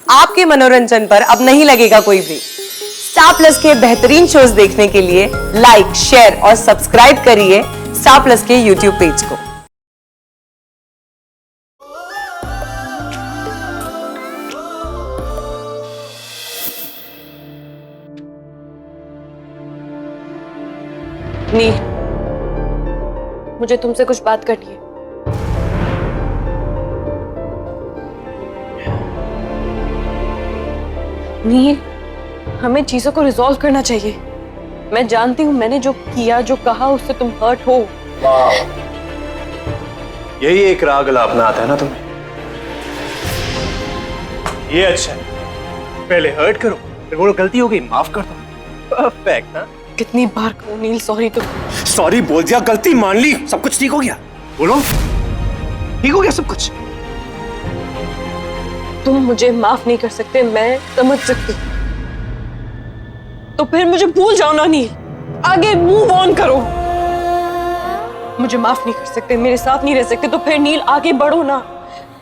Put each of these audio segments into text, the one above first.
आपके मनोरंजन पर अब नहीं लगेगा कोई ब्रेक। स्टार प्लस के बेहतरीन शोज देखने के लिए लाइक, शेयर और सब्सक्राइब करिए स्टार प्लस के यूट्यूब पेज को। नील, मुझे तुमसे कुछ बात करनी है। नील, हमें चीजों को रिजॉल्व करना चाहिए। मैं जानती हूँ मैंने जो किया, जो कहा, उससे तुम हर्ट हो। यही एक राग अपना आता है ना तुम्हें। ये अच्छा है, पहले हर्ट करो, फिर बोलो गलती हो गई, माफ कर दो। परफेक्ट ना? कितनी बार कहूँ नील, सॉरी। तुम सॉरी बोल दिया, गलती मान ली, सब कुछ ठीक हो गया। बोलो, ठीक हो गया सब कुछ? तुम मुझे माफ नहीं कर सकते, मैं समझ सकती हूँ। तो फिर मुझे भूल जाओ ना नील, आगे मूव ऑन करो। मुझे माफ नहीं कर सकते, मेरे साथ नहीं रह सकते, तो फिर नील आगे बढ़ो ना,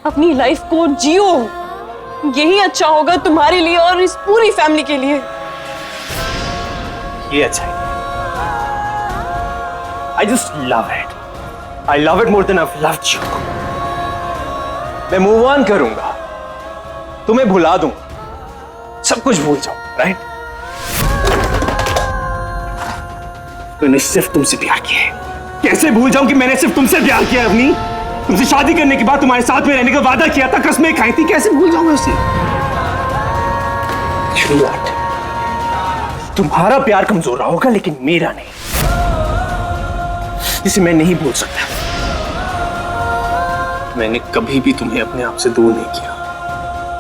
अपनी लाइफ को जियो। यही अच्छा होगा तुम्हारे लिए और इस पूरी फैमिली के लिए। ये अच्छा है। I just love it. I love it more than I've loved you. मैं मूव ऑन करूंगा, तुम्हें भुला दूंगा, सब कुछ भूल जाओ, राइट? मैंने सिर्फ तुमसे प्यार किया है। कैसे भूल जाऊं कि मैंने सिर्फ तुमसे प्यार किया है? अपनी तुमसे शादी करने के बाद तुम्हारे साथ में रहने का वादा किया था, कसमें खाई थी, कैसे भूल जाऊंगा उसे? तुम्हारा प्यार कमजोर रहा होगा, लेकिन मेरा नहीं, जिसे मैं नहीं भूल सकता। मैंने कभी भी तुम्हें अपने आप से दूर नहीं किया।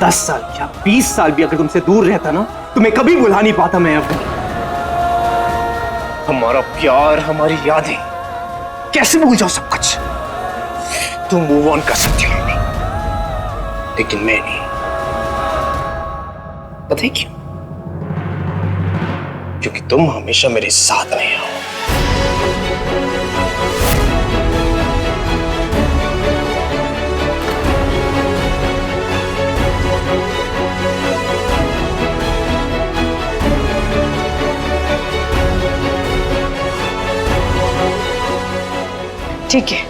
10 साल या 20 साल भी अगर तुमसे दूर रहता ना, तुम्हें कभी भुला नहीं पाता मैं अपनी। हमारा प्यार, हमारी यादें, कैसे भूल जाओ सब कुछ? तुम मूव ऑन कर सकती हो, लेकिन मैं नहीं। पता है क्यों? क्योंकि तुम हमेशा मेरे साथ में हो। ठीक है,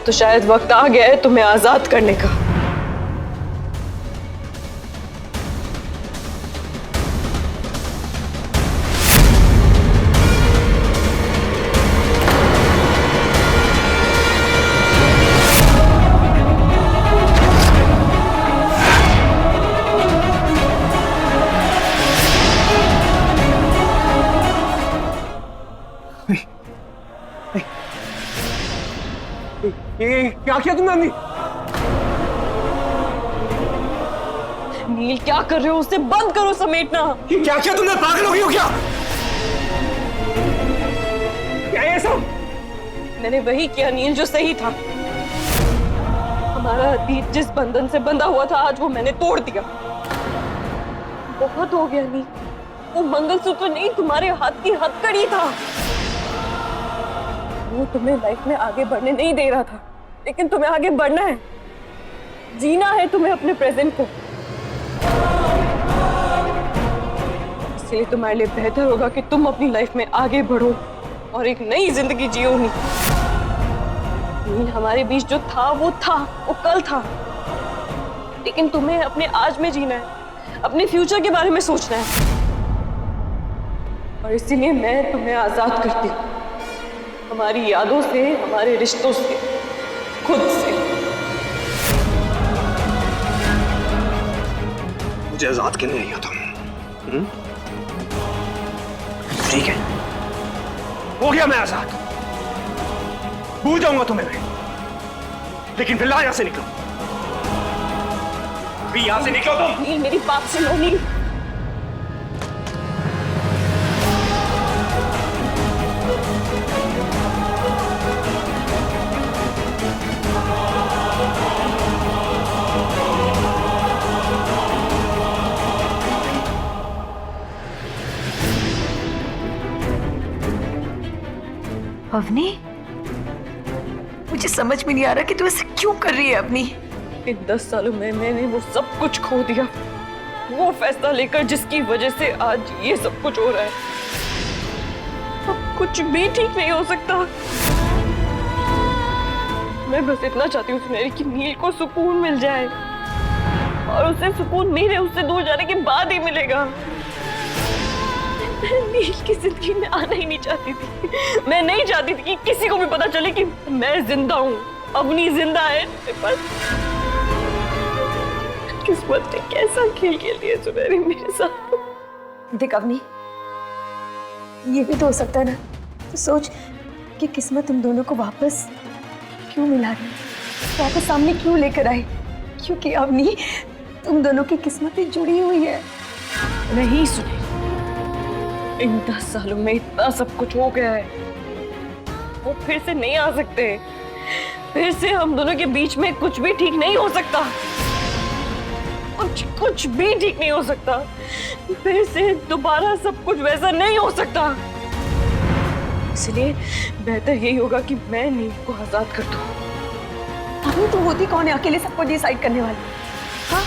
तो शायद वक्त आ गया है तुम्हें आजाद करने का। ये क्या किया तुमने? नील, क्या कर रहे हो? उसे बंद करो समेटना। ये क्या किया तुमने? पागल हो गई हो क्या? क्या ये सब? मैंने वही किया नील जो सही था। हमारा अतीत जिस बंधन से बंधा हुआ था, आज वो मैंने तोड़ दिया। बहुत हो गया नील, वो मंगलसूत्र नहीं, तुम्हारे हाथ की हथकड़ी था। वो तुम्हें लाइफ में आगे बढ़ने नहीं दे रहा था, लेकिन तुम्हें आगे बढ़ना है, जीना है तुम्हें अपने प्रेजेंट को। इसलिए तुम्हारे लिए बेहतर होगा कि तुम अपनी लाइफ में आगे बढ़ो और एक नई जिंदगी जियो। नील, हमारे बीच जो था, वो कल था, लेकिन तुम्हें अपने आज में जीना है, अपने फ्यूचर के बारे में सोचना है। और इसीलिए मैं तुम्हें आजाद करती हूँ, हमारी यादों से, हमारे रिश्तों से, खुद से। मुझे आजाद करने आई हो तुम? ठीक है, हो गया मैं आजाद, भूल जाऊंगा तुम्हें मैं, लेकिन फिलहाल यहां से निकलो। भी यहां से निकलो तुम। नील, मेरी बात सुनो नील। अवनी, मुझे समझ में नहीं आ रहा कि तू ऐसे क्यों कर रही है। अपनी इन 10 सालों में मैंने वो सब कुछ खो दिया, वो फैसला लेकर जिसकी वजह से आज ये सब कुछ हो रहा है। अब कुछ भी ठीक नहीं हो सकता। मैं बस इतना चाहती हूँ सुनहरी कि नील को सुकून मिल जाए, और उसे सुकून मेरे उससे दूर जाने के बाद ही मिलेगा। मैं नील की जिंदगी में आना ही नहीं चाहती थी। मैं नहीं चाहती थी कि किसी को भी पता चले कि मैं जिंदा हूँ, अवनी जिंदा है। पर किस्मत ने कैसा खेल खेल दिया सुनहरी मेरे साथ। देख अवनी, ये भी तो हो सकता है ना, तो सोच कि किस्मत तुम दोनों को वापस क्यों मिला रही, वापस सामने क्यों लेकर आई। क्योंकि अवनी, तुम दोनों की किस्मतें जुड़ी हुई है। नहीं सुने, इन 10 सालों में इतना सब कुछ हो गया है, वो फिर से नहीं आ सकते। फिर से हम दोनों के बीच में कुछ भी ठीक नहीं हो सकता। कुछ भी ठीक नहीं हो सकता। फिर से दोबारा सब कुछ वैसा नहीं हो सकता। इसलिए बेहतर यही होगा कि मैं नील को आजाद कर दूं। अवनी, तू होती कौन है अकेले सबको डिसाइड करने वाली? हाँ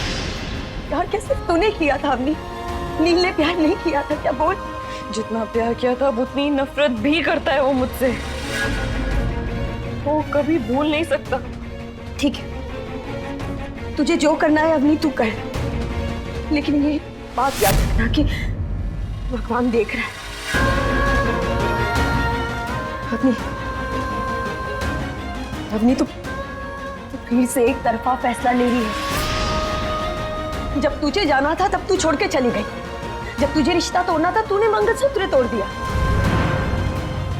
यार, क्या सिर्फ तूने किया था अवनी? नील ने प्यार नहीं किया था क्या? बोल। जितना प्यार किया था उतनी नफरत भी करता है वो मुझसे। वो कभी भूल नहीं सकता। ठीक है, तुझे जो करना है अवनी तू कर, लेकिन ये बात याद रखना कि भगवान देख रहा है। अवनी, अवनी तो फिर से एक तरफा फैसला ले रही है। जब तुझे जाना था तब तू छोड़ के चली गई। जब तुझे रिश्ता तोड़ना था तूने मंगलसूत्र तोड़ दिया।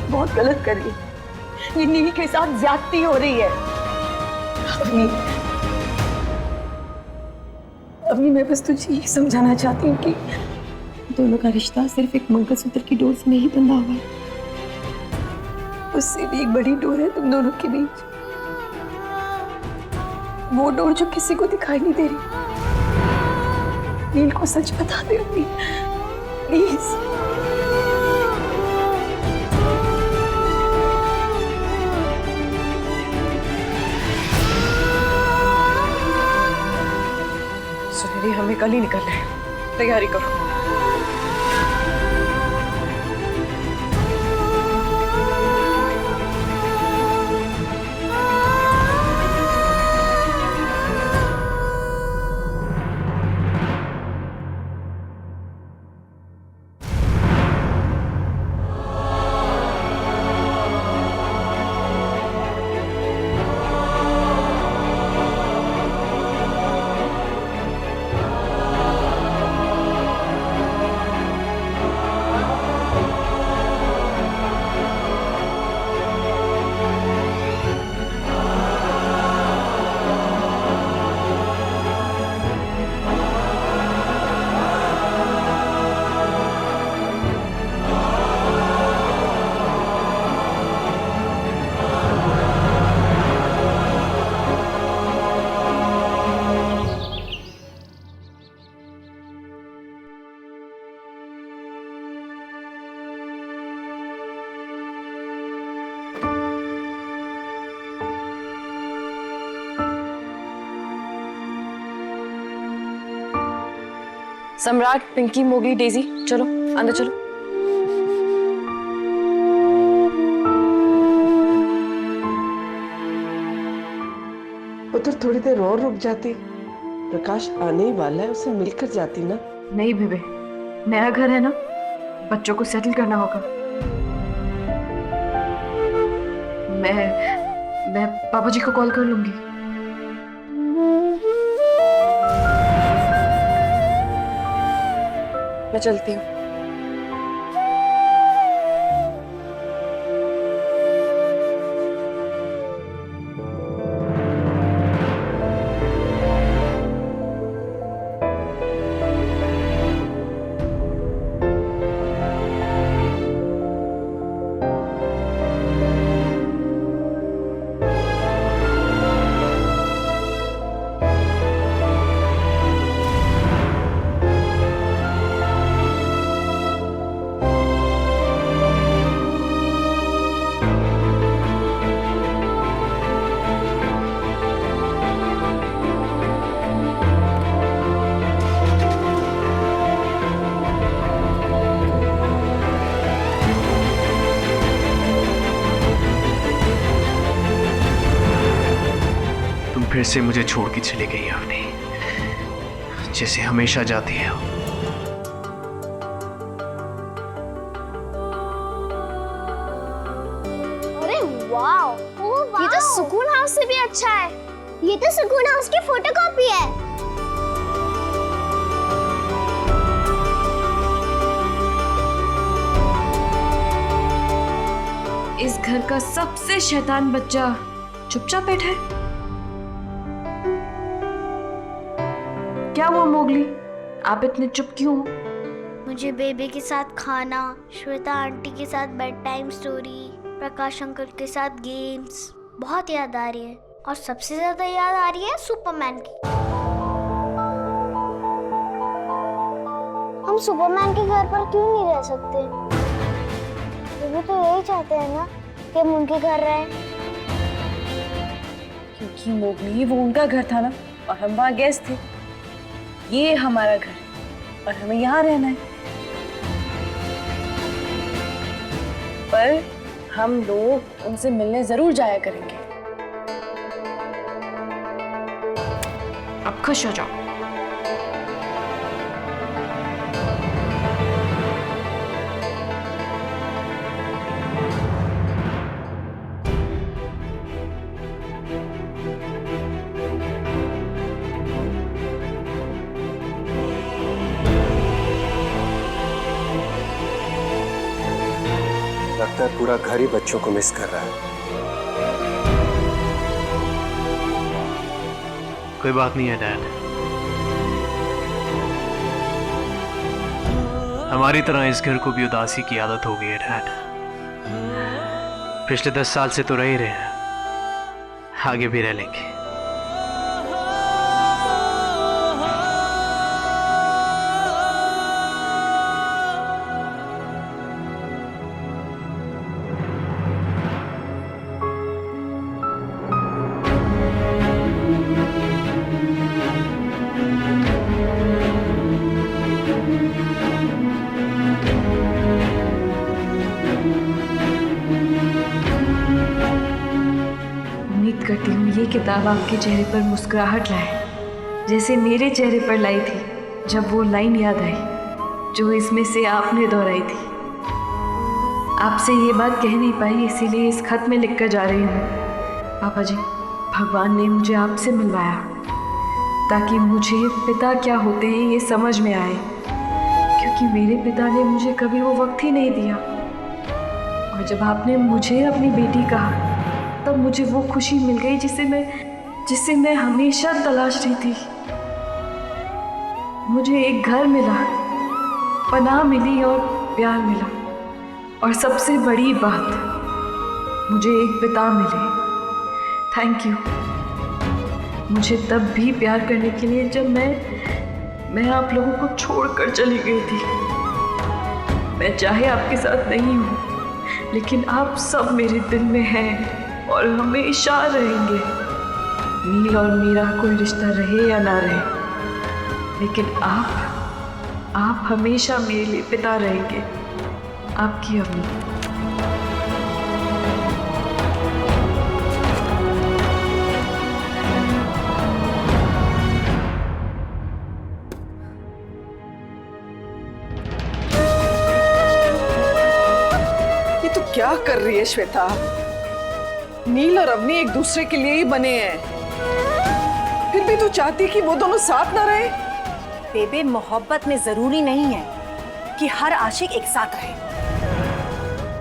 बहुत गलत कर रही है। ये नील के साथ ज्यादती हो रही है। अभी मैं बस तुझे ये समझाना चाहती हूँ कि दोनों का रिश्ता सिर्फ एक मंगलसूत्र की डोर से नहीं बंधा हुआ है, उससे भी एक बड़ी डोर है तुम दोनों के बीच। वो डोर जो किसी को दिखाई नहीं दे रही। नील को सच बता दे अभी, प्लीज। सुनहरी, हमें कल ही निकलना है, तैयारी करो। सम्राट, पिंकी, मोगली, डेजी, चलो अंदर चलो। उधर थोड़ी देर और रुक जाती। प्रकाश आने ही वाला है, उसे मिलकर जाती ना। नहीं बेबे, नया घर है ना, बच्चों को सेटल करना होगा। मैं पापा जी को कॉल कर लूंगी। मैं चलती हूँ। फिर से मुझे छोड़ के चली गई अवनी, जैसे हमेशा जाती है। अरे वाओ, ये तो सुकून हाउस से भी अच्छा है। ये तो सुकून हाउस की फोटोकॉपी है। इस घर का सबसे शैतान बच्चा चुपचाप बैठा है। क्या हुआ मोगली, आप इतने चुप क्यों हो? मुझे बेबी के साथ खाना, श्वेता आंटी के साथ बेड टाइम स्टोरी, प्रकाश अंकल के साथ गेम्स बहुत याद आ रही है। और सबसे ज्यादा याद आ रही है सुपरमैन की। हम सुपरमैन के घर पर क्यों नहीं रह सकते? बेबी तो यही चाहते हैं ना कि हम उनके घर रहें। क्योंकि मोगली वो उनका घर था ना, और हम वहाँ गेस्ट थे। ये हमारा घर है और हमें यहाँ रहना है। पर हम लोग उनसे मिलने जरूर जाया करेंगे। अब खुश हो जाओ। लगता है पूरा घर ही बच्चों को मिस कर रहा है। कोई बात नहीं है डैड, हमारी तरह इस घर को भी उदासी की आदत हो गई है डैड। पिछले 10 साल से तो रह ही रहे हैं, आगे भी रह लेंगे। उम्मीद करती हूँ ये किताब आपके चेहरे पर मुस्कुराहट लाए, जैसे मेरे चेहरे पर लाई थी जब वो लाइन याद आई जो इसमें से आपने दोहराई थी। आपसे ये बात कह नहीं पाई, इसीलिए इस खत में लिख कर जा रही हूँ। पापा जी, भगवान ने मुझे आपसे मिलवाया ताकि मुझे पिता क्या होते हैं ये समझ में आए, क्योंकि मेरे पिता ने मुझे कभी वो वक्त ही नहीं दिया। और जब आपने मुझे अपनी बेटी कहा तब मुझे वो खुशी मिल गई जिसे मैं हमेशा तलाश रही थी। मुझे एक घर मिला, पनाह मिली और प्यार मिला, और सबसे बड़ी बात, मुझे एक पिता मिले। थैंक यू मुझे तब भी प्यार करने के लिए जब मैं आप लोगों को छोड़कर चली गई थी। मैं चाहे आपके साथ नहीं हूँ, लेकिन आप सब मेरे दिल में हैं और हमेशा रहेंगे। नील और मेरा कोई रिश्ता रहे या ना रहे, लेकिन आप हमेशा मेरे लिए पिता रहेंगे। आपकी अवनी। ये तो क्या कर रही है श्वेता? नील और अवनी एक दूसरे के लिए ही बने हैं, फिर भी तू चाहती कि वो दोनों साथ ना रहे? बेबे, मोहब्बत में जरूरी नहीं है कि हर आशिक एक साथ रहे।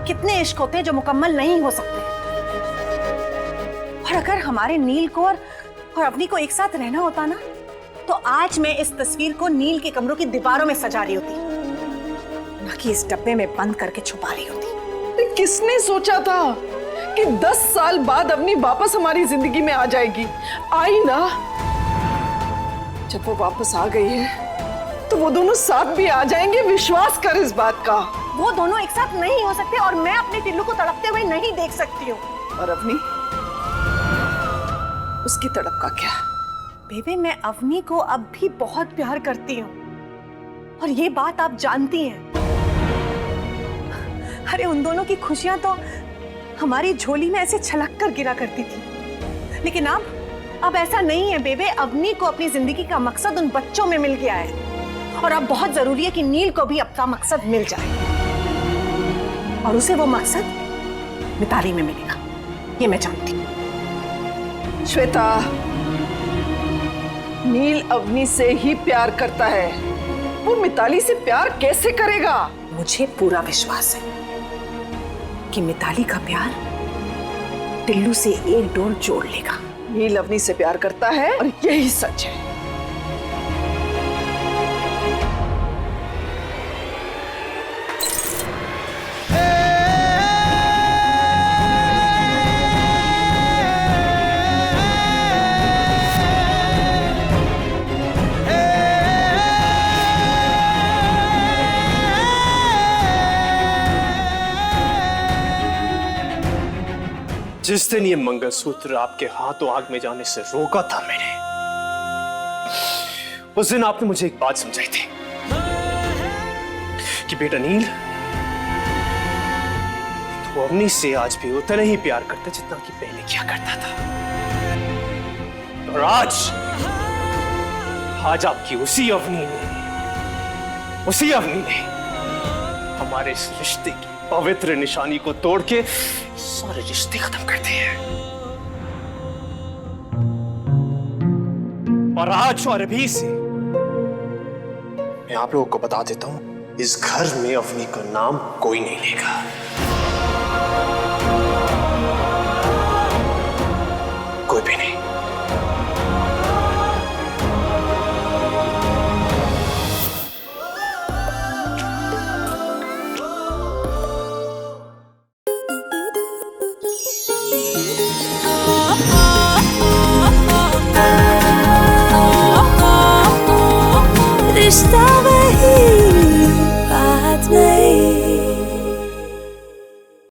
कितने इश्क होते हैं जो मुकम्मल नहीं हो सकते। और अगर हमारे नील को और अवनी को एक साथ रहना होता ना, तो आज मैं इस तस्वीर को नील के कमरों की दीवारों में सजा रही होती, ना कि इस डब्बे में बंद करके छुपा रही होती। किसने सोचा था कि 10 साल बाद अवनी वापस हमारी जिंदगी में आ जाएगी? आई ना। जब वो वापस आ गई है तो वो दोनों साथ भी आ जाएंगे, विश्वास कर इस बात का। वो दोनों एक साथ नहीं हो सकते और मैं अपने टिल्लू को तड़पते हुए नहीं देख सकती हूँ। और अवनी, उसकी तड़प का क्या? बेबे, मैं अवनी को अब भी बहुत प्यार करती हूँ और ये बात आप जानती हैं। अरे उन दोनों की खुशियां तो हमारी झोली में ऐसे छलक कर गिरा करती थी, लेकिन अब अब ऐसा नहीं है बेबे, अवनी को अपनी जिंदगी का मकसद उन बच्चों में मिल गया है और अब बहुत जरूरी है कि नील को भी अपना मकसद मिल जाए और उसे वो मकसद मिताली में मिलेगा, ये मैं जानती हूँ। श्वेता, नील अवनी से ही प्यार करता है, वो मिताली से प्यार कैसे करेगा? मुझे पूरा विश्वास है कि मिताली का प्यार टिल्लू से एक डोर जोड़ लेगा। नील अवनी से प्यार करता है और यही सच है। जिस दिन ये मंगलसूत्र आपके हाथों आग में जाने से रोका था मैंने, उस दिन आपने मुझे एक बात समझाई थी कि बेटा नील, तो अवनी से आज भी उतना ही प्यार करता जितना कि पहले किया करता था। और आज आपकी उसी अवनी ने हमारे इस रिश्ते की पवित्र निशानी को तोड़ के सारे रिश्ते खत्म कर दिए हैं। और आज और अभी से मैं आप लोगों को बता देता हूं, इस घर में अवनी का नाम कोई नहीं लेगा। कोई भी नहीं। रिश्ता